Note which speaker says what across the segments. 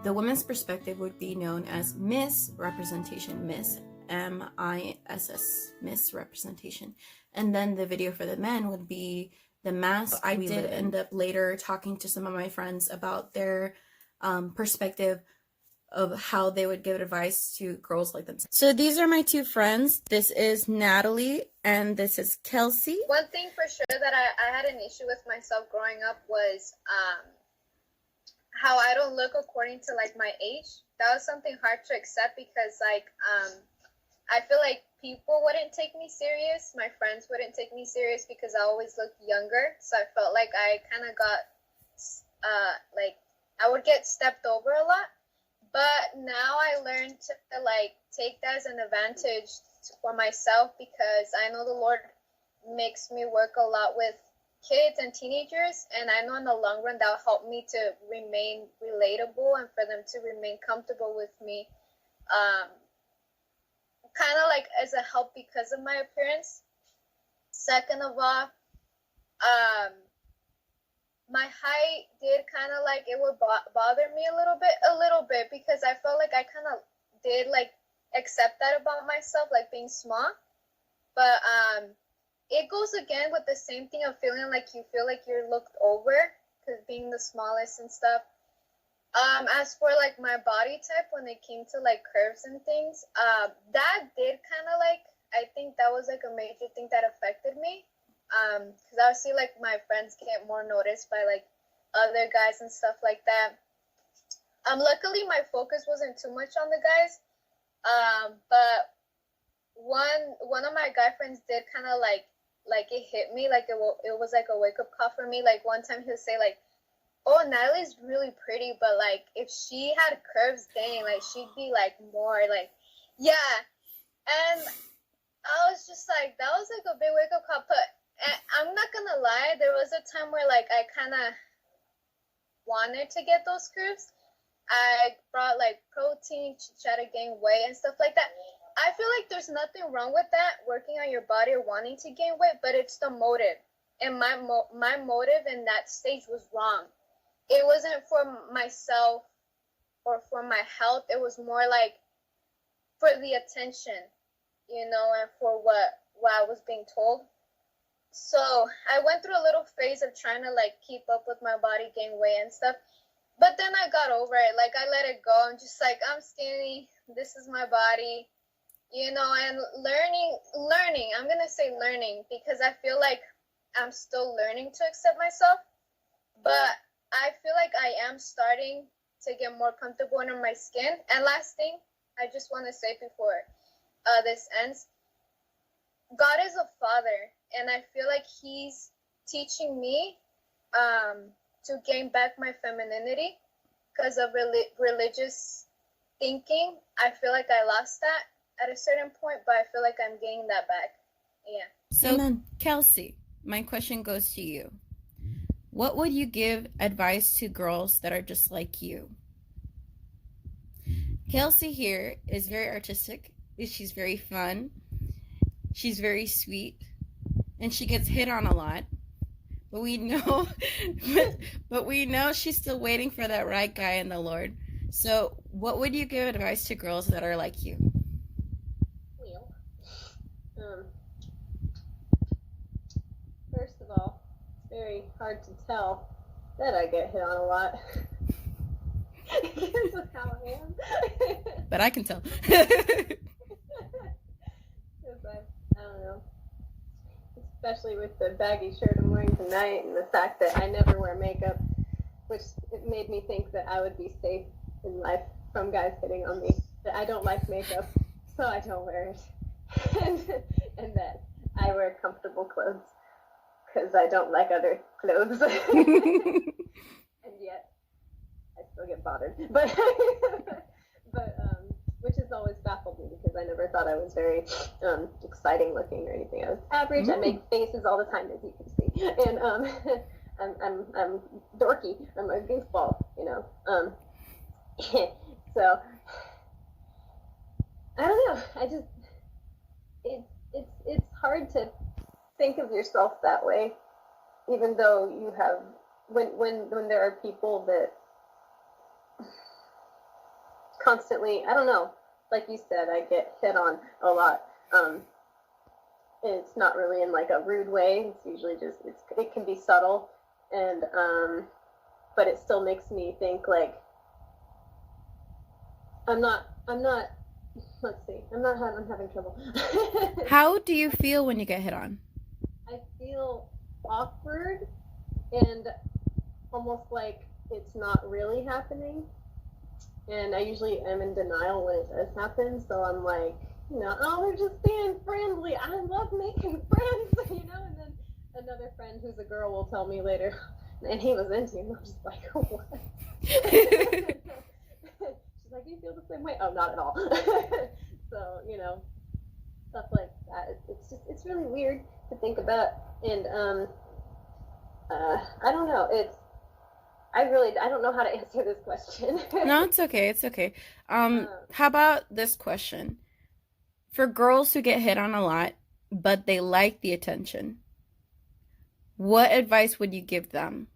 Speaker 1: The women's perspective would be known as Miss Representation, Miss MISS, Miss Representation. And then the video for the men would be the mask. I did end up later talking to some of my friends about their perspective of how they would give advice to girls like themselves. So these are my two friends. This is Natalie and this is Kelsey.
Speaker 2: One thing for sure that I had an issue with myself growing up was how I don't look according to like my age. That was something hard to accept because like I feel like people wouldn't take me serious. My friends wouldn't take me serious because I always looked younger. So I felt like I kind of got like I would get stepped over a lot. But now I learned to like take that as an advantage for myself because I know the Lord makes me work a lot with kids and teenagers, and I know in the long run that will help me to remain relatable and for them to remain comfortable with me, kind of like as a help because of my appearance. Second of all, my height did kind of like it would bother me a little bit because I felt like I kind of did like accept that about myself, like being small, but it goes again with the same thing of feeling like you feel like you're looked over because being the smallest and stuff. As for like my body type, when it came to like curves and things, that did kind of like, I think that was like a major thing that affected me. Because I would see like my friends get more noticed by like other guys and stuff like that. Luckily my focus wasn't too much on the guys. But one of my guy friends did kind of like it hit me, like it was like a wake-up call for me. Like one time he'll say like, oh, Natalie's really pretty, but like if she had curves, dang, like she'd be like more like, yeah. And I was just like, that was like a big wake-up call. But I'm not gonna lie, there was a time where like I kind of wanted to get those curves. I brought like protein to try to gain weight and stuff like that. I feel like there's nothing wrong with that, working on your body or wanting to gain weight, but it's the motive. And my motive in that stage was wrong. It wasn't for myself or for my health. It was more like for the attention, you know, and for what I was being told. So I went through a little phase of trying to like keep up with my body, gain weight and stuff. But then I got over it. Like I let it go. I'm just like, I'm skinny. This is my body. You know, and learning, I'm going to say learning because I feel like I'm still learning to accept myself, but I feel like I am starting to get more comfortable under my skin. And last thing, I just want to say before this ends, God is a father, and I feel like he's teaching me to gain back my femininity because of religious thinking. I feel like I lost that at a certain point, but I feel like I'm gaining that back. Yeah.
Speaker 1: So then, Kelsey, my question goes to you. What would you give advice to girls that are just like you? Kelsey here is very artistic. She's very fun. She's very sweet. And she gets hit on a lot. But we know but we know she's still waiting for that right guy in the Lord. So what would you give advice to girls that are like you?
Speaker 3: First of all, it's very hard to tell that I get hit on a lot. Because of how I am.
Speaker 1: But I can tell.
Speaker 3: Because I don't know. Especially with the baggy shirt I'm wearing tonight and the fact that I never wear makeup, which it made me think that I would be safe in life from guys hitting on me. That I don't like makeup, so I don't wear it. and that I wear comfortable clothes because I don't like other clothes. And yet I still get bothered. But which has always baffled me because I never thought I was very exciting looking or anything. I was average. I make faces all the time, as you can see, and I'm dorky. I'm a goofball, you know. So I don't know. I just it's hard to think of yourself that way, even though you have when there are people that constantly, I don't know, like you said, I get hit on a lot. It's not really in like a rude way. It's usually just, it can be subtle, and but it still makes me think like I'm not let's see, I'm having trouble.
Speaker 1: How do you feel when you get hit on?
Speaker 3: I feel awkward and almost like it's not really happening. And I usually am in denial when it does happen. So I'm like, you know, oh, they're just being friendly. I love making friends, you know. And then another friend who's a girl will tell me later, and he was into you. And I'm just like, what? She's like, do you feel the same way? Oh, not at all. So, you know, stuff like that. It's really weird to think about. And I don't know. I don't know how to answer this question.
Speaker 1: No, it's okay. It's okay. How about this question? For girls who get hit on a lot, but they like the attention, what advice would you give them?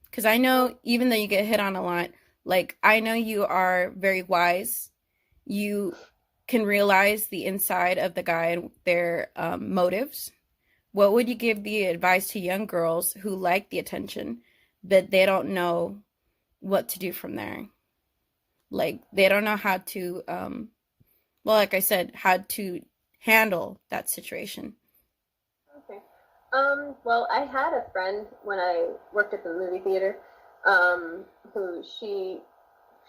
Speaker 1: Because I know even though you get hit on a lot, like, I know you are very wise. You can realize the inside of the guy and their motives. What would you give the advice to young girls who like the attention, but they don't know what to do from there? Like, they don't know how to, well, like I said, how to handle that situation.
Speaker 3: Okay. Well, I had a friend when I worked at the movie theater, who she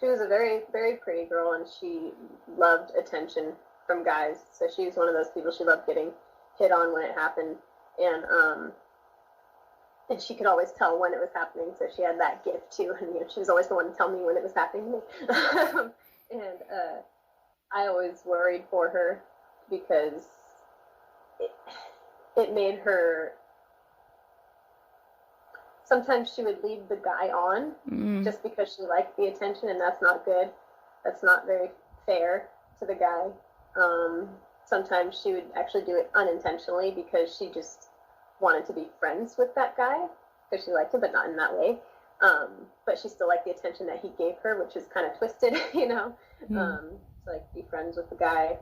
Speaker 3: was a very, very pretty girl, and she loved attention from guys. So she was one of those people, she loved getting hit on when it happened. And she could always tell when it was happening, so she had that gift too. And, you know, she was always the one to tell me when it was happening to me. And I always worried for her because it made her. Sometimes she would lead the guy on just because she liked the attention, and that's not good. That's not very fair to the guy. Sometimes she would actually do it unintentionally because she just wanted to be friends with that guy because she liked him, but not in that way. But she still liked the attention that he gave her, which is kind of twisted, you know. So like be friends with the guy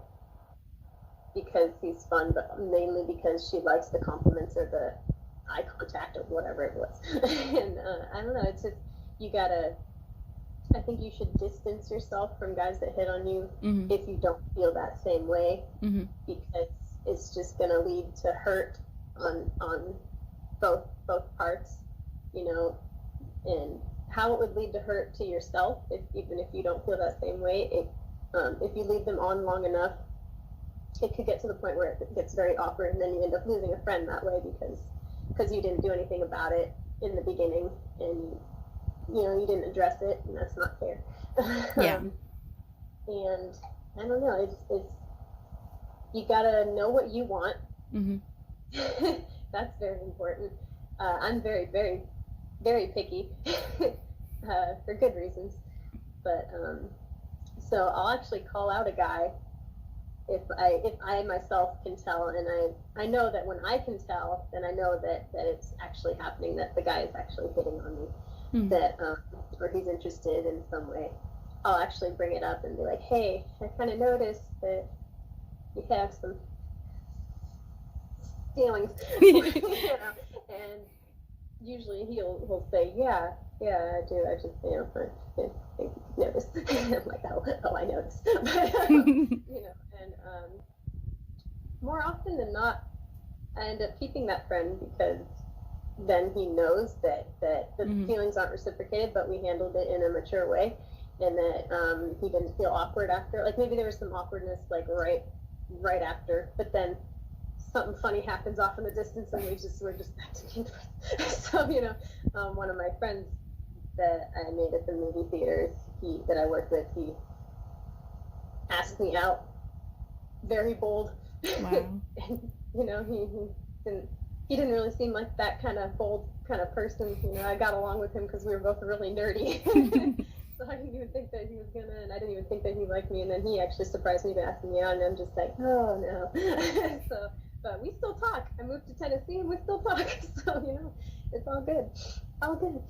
Speaker 3: because he's fun, but mainly because she likes the compliments or the eye contact or whatever it was. And I don't know, it's just, I think you should distance yourself from guys that hit on you if you don't feel that same way, because it's just going to lead to hurt on both parts, you know. And how it would lead to hurt to yourself, even if you don't feel that same way, if you leave them on long enough, it could get to the point where it gets very awkward, and then you end up losing a friend that way because you didn't do anything about it in the beginning, and you know, you didn't address it, and that's not fair.
Speaker 1: Yeah.
Speaker 3: And I don't know, it's you gotta know what you want. That's very important. I'm very, very, very picky for good reasons, but so I'll actually call out a guy if I myself can tell, and I know that when I can tell, then I know that it's actually happening, that the guy is actually hitting on me, that or he's interested in some way. I'll actually bring it up and be like, hey, I kind of noticed that you have some feelings, you know, and usually he'll say, yeah, I do. I just, you know, I think you noticed. I'm like, oh, I noticed. You know, and more often than not, I end up keeping that friend because then he knows that the feelings aren't reciprocated, but we handled it in a mature way, and that he didn't feel awkward after. Like maybe there was some awkwardness like right after, but then something funny happens off in the distance, and we're just back to being friends. So, you know, one of my friends that I made at the movie theaters, that I worked with, he asked me out, very bold.
Speaker 1: Wow.
Speaker 3: And, you know, he didn't really seem like that kind of bold kind of person. You know, I got along with him because we were both really nerdy. So I didn't even think that he was gonna, and I didn't even think that he liked me. And then he actually surprised me by asking me out, and I'm just like, oh no. So, but we still talk. I moved to Tennessee, and we still talk. So, you know, it's all good, all good.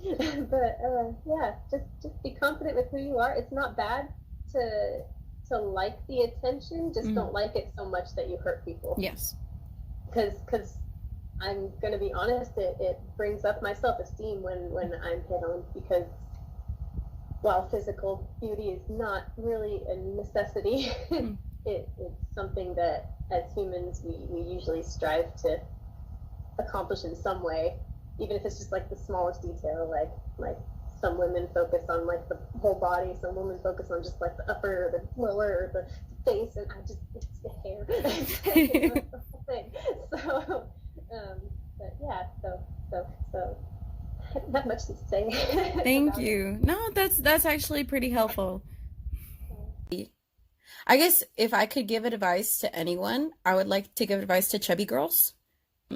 Speaker 3: But yeah, just be confident with who you are. It's not bad to like the attention, just don't like it so much that you hurt people.
Speaker 1: Yes.
Speaker 3: Because I'm gonna be honest, it brings up my self-esteem when I'm hit on, because while physical beauty is not really a necessity, it's something that as humans we usually strive to accomplish in some way, even if it's just like the smallest detail, like some women focus on like the whole body, some women focus on just like the upper or the lower or the face, and it's the hair. You know, it's the whole thing. So but yeah, so not much to say.
Speaker 1: Thank you. No, that's actually pretty helpful. I guess if I could give advice to anyone, I would like to give advice to chubby girls.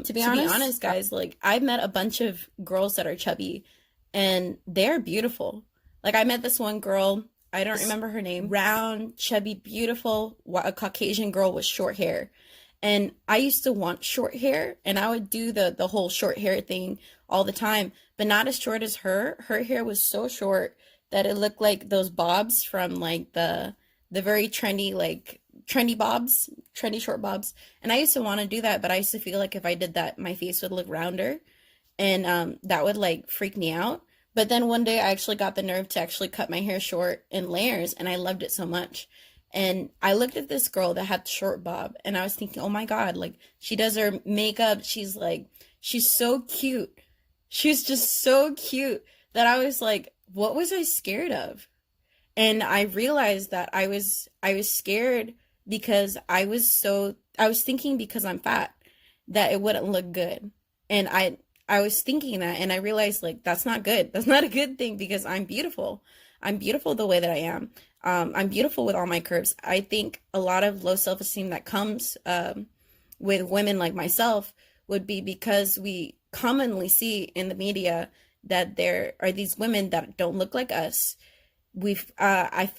Speaker 1: To be honest, guys, like I've met a bunch of girls that are chubby and they're beautiful. Like I met this one girl, I don't remember her name, round, chubby, beautiful, a Caucasian girl with short hair. And I used to want short hair, and I would do the whole short hair thing all the time, but not as short as her. Her hair was so short that it looked like those bobs from like the very trendy, like trendy bobs, trendy short bobs. And I used to want to do that, but I used to feel like if I did that, my face would look rounder, and that would like freak me out. But then one day I actually got the nerve to actually cut my hair short in layers, and I loved it so much. And I looked at this girl that had short bob, and I was thinking, oh my God, like she does her makeup. She's so cute. She's just so cute that I was like, what was I scared of? And I realized that I was scared because I was thinking because I'm fat that it wouldn't look good. And I was thinking that, and I realized like, that's not good. That's not a good thing, because I'm beautiful. I'm beautiful the way that I am. I'm beautiful with all my curves. I think a lot of low self-esteem that comes with women like myself would be because we commonly see in the media that there are these women that don't look like us. I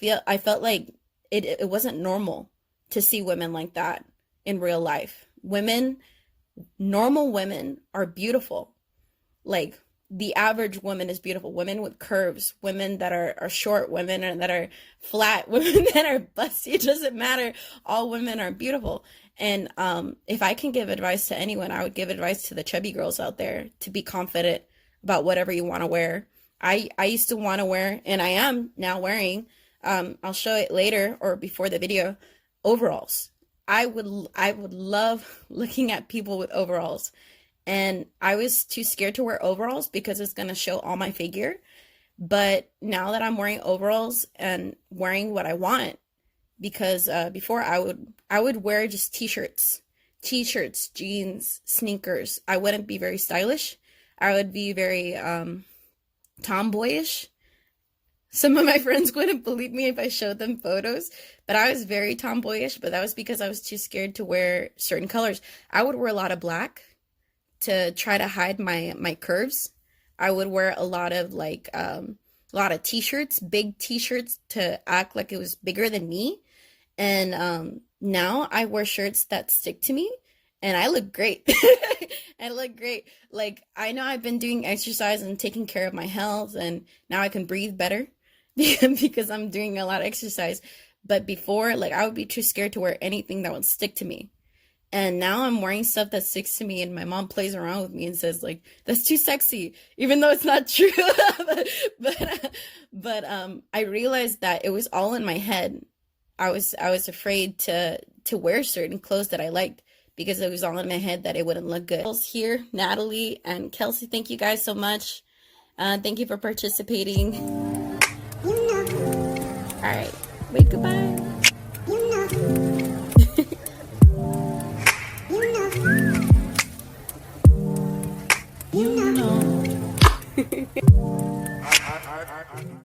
Speaker 1: felt like it wasn't normal to see women like that in real life. Normal women are beautiful. Like the average woman is beautiful. Women with curves, women that are short, women that are flat, women that are busty. It doesn't matter. All women are beautiful. And if I can give advice to anyone, I would give advice to the chubby girls out there to be confident about whatever you want to wear. I used to want to wear, and I am now wearing, I'll show it later or before the video, overalls. I would love looking at people with overalls. And I was too scared to wear overalls because it's going to show all my figure. But now that I'm wearing overalls and wearing what I want, because before I would wear just t-shirts, jeans, sneakers. I wouldn't be very stylish. I would be very tomboyish. Some of my friends wouldn't believe me if I showed them photos, but I was very tomboyish, but that was because I was too scared to wear certain colors. I would wear a lot of black to try to hide my curves. I would wear a lot of t-shirts, big t-shirts, to act like it was bigger than me. And now I wear shirts that stick to me, and I look great. I look great. Like, I know I've been doing exercise and taking care of my health, and now I can breathe better because I'm doing a lot of exercise. But before, like, I would be too scared to wear anything that would stick to me. And now I'm wearing stuff that sticks to me, and my mom plays around with me and says, like, that's too sexy, even though it's not true. but I realized that it was all in my head. I was afraid to wear certain clothes that I liked because it was all in my head that it wouldn't look good. Here, Natalie and Kelsey, thank you guys so much. Thank you for participating. All right, wait, goodbye.